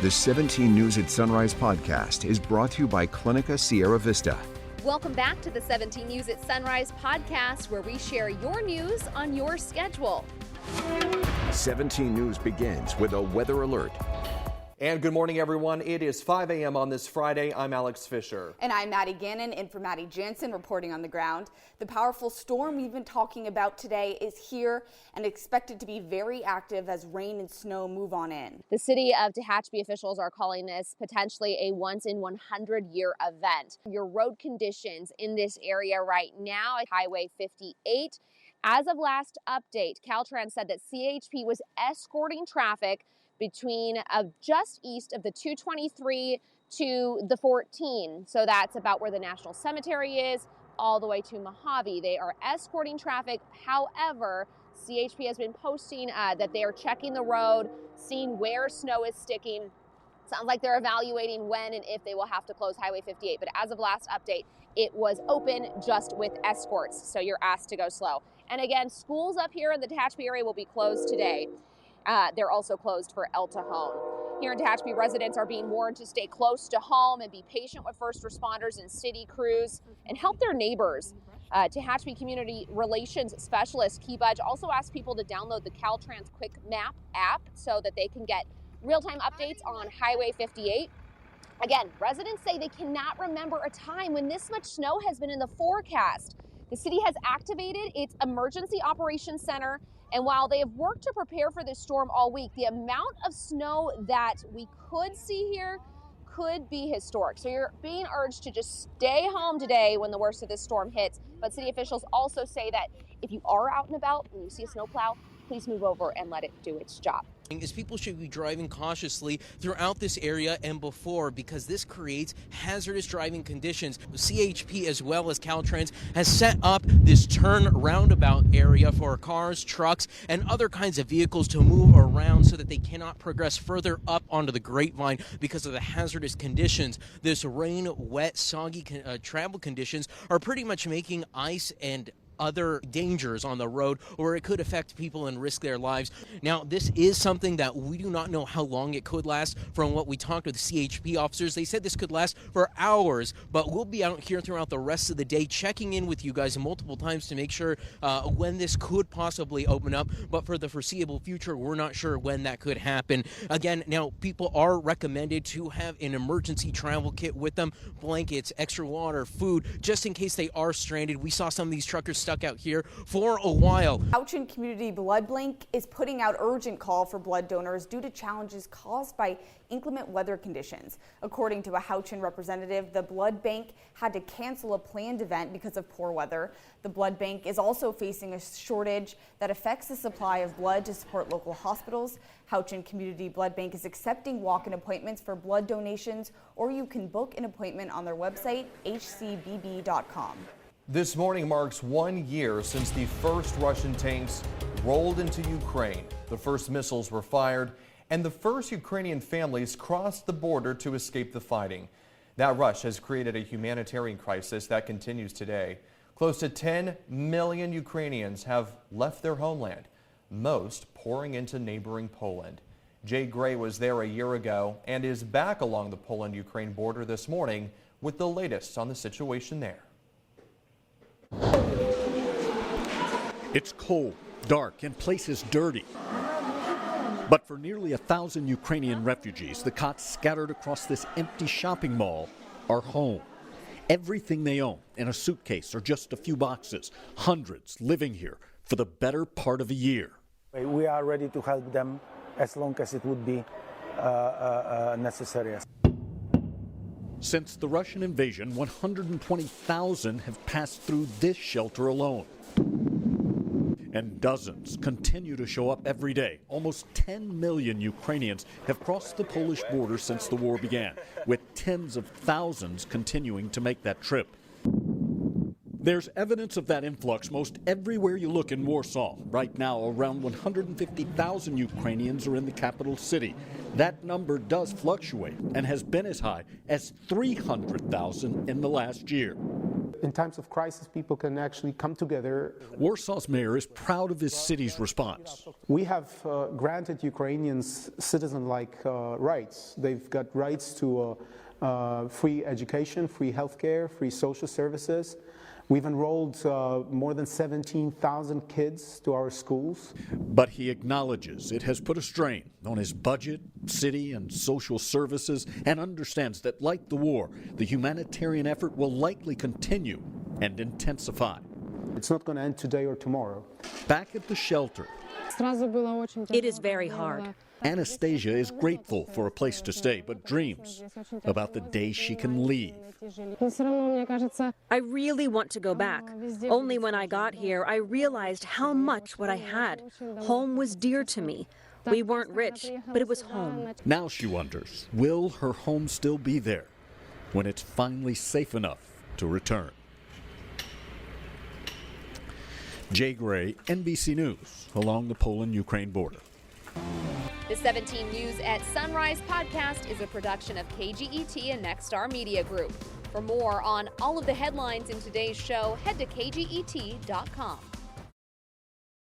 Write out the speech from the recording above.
The 17 News at Sunrise podcast is brought to you by Clinica Sierra Vista. Welcome back to the 17 News at Sunrise podcast, where we share your news on your schedule. 17 News begins with a weather alert. And good morning, everyone. It is 5 a.m. on this Friday. I'm Alex Fisher. And I'm Maddie Gannon, in for Maddie Jansen, reporting on the ground. The powerful storm we've been talking about today is here and expected to be very active as rain and snow move on in. The city of Tehachapi officials are calling this potentially a once-in-100-year event. Your road conditions in this area right now at Highway 58. As of last update, Caltrans said that CHP was escorting traffic between just east of the 223 to the 14. So that's about where the National Cemetery is, all the way to Mojave. They are escorting traffic. However, CHP has been posting that they are checking the road, seeing where snow is sticking. Sounds like they're evaluating when and if they will have to close Highway 58. But as of last update, it was open just with escorts. So you're asked to go slow. And again, schools up here in the Tehachapi area will be closed today. They're also closed for El Cajon. Here in Tehachapi, residents are being warned to stay close to home and be patient with first responders and city crews and help their neighbors. Tehachapi Community Relations Specialist Key Budge also asked people to download the Caltrans Quick Map app so that they can get real-time updates on Highway 58. Again, residents say they cannot remember a time when this much snow has been in the forecast. The city has activated its Emergency Operations Center, and while they have worked to prepare for this storm all week, the amount of snow that we could see here could be historic. So you're being urged to just stay home today when the worst of this storm hits. But city officials also say that if you are out and about and you see a snowplow, please move over and let it do its job. Is people should be driving cautiously throughout this area and before, because this creates hazardous driving conditions. CHP as well as Caltrans has set up this turn roundabout area for cars, trucks, and other kinds of vehicles to move around so that they cannot progress further up onto the Grapevine because of the hazardous conditions. This rain, wet, soggy travel conditions are pretty much making ice and other dangers on the road, or it could affect people and risk their lives. Now, this is something that we do not know how long it could last. From what we talked with the CHP officers, they said this could last for hours, but we'll be out here throughout the rest of the day checking in with you guys multiple times to make sure when this could possibly open up. But for the foreseeable future, we're not sure when that could happen. Again, now people are recommended to have an emergency travel kit with them, blankets, extra water, food, just in case they are stranded. We saw some of these truckers stuck out here for a while. Houchin Community Blood Bank is putting out urgent call for blood donors due to challenges caused by inclement weather conditions. According to a Houchin representative, the blood bank had to cancel a planned event because of poor weather. The blood bank is also facing a shortage that affects the supply of blood to support local hospitals. Houchin Community Blood Bank is accepting walk-in appointments for blood donations, or you can book an appointment on their website, hcbb.com. This morning marks 1 year since the first Russian tanks rolled into Ukraine. The first missiles were fired, and the first Ukrainian families crossed the border to escape the fighting. That rush has created a humanitarian crisis that continues today. Close to 10 million Ukrainians have left their homeland, most pouring into neighboring Poland. Jay Gray was there a year ago and is back along the Poland-Ukraine border this morning with the latest on the situation there. It's cold, dark, and places dirty. But for nearly 1,000 Ukrainian refugees, the cots scattered across this empty shopping mall are home. Everything they own in a suitcase or just a few boxes, hundreds living here for the better part of a year. We are ready to help them as long as it would be necessary. Since the Russian invasion, 120,000 have passed through this shelter alone. And dozens continue to show up every day. Almost 10 million Ukrainians have crossed the Polish border since the war began, with tens of thousands continuing to make that trip. There's evidence of that influx most everywhere you look in Warsaw. Right now, around 150,000 Ukrainians are in the capital city. That number does fluctuate and has been as high as 300,000 in the last year. in times of crisis, people can actually come together. Warsaw's mayor is proud of his city's response. We have granted Ukrainians citizen-like rights. They've got rights to free education, free healthcare, free social services. We've enrolled more than 17,000 kids to our schools. But he acknowledges it has put a strain on his budget, city, and social services, and understands that, like the war, the humanitarian effort will likely continue and intensify. It's not going to end today or tomorrow. Back at the shelter, it is very hard. Anastasia is grateful for a place to stay, but dreams about the day she can leave. I really want to go back. Only when I got here, I realized how much what I had. Home was dear to me. We weren't rich, but it was home. Now she wonders, will her home still be there when it's finally safe enough to return? Jay Gray, NBC News, along the Poland-Ukraine border. The 17 News at Sunrise podcast is a production of KGET and Nexstar Media Group. For more on all of the headlines in today's show, head to kget.com.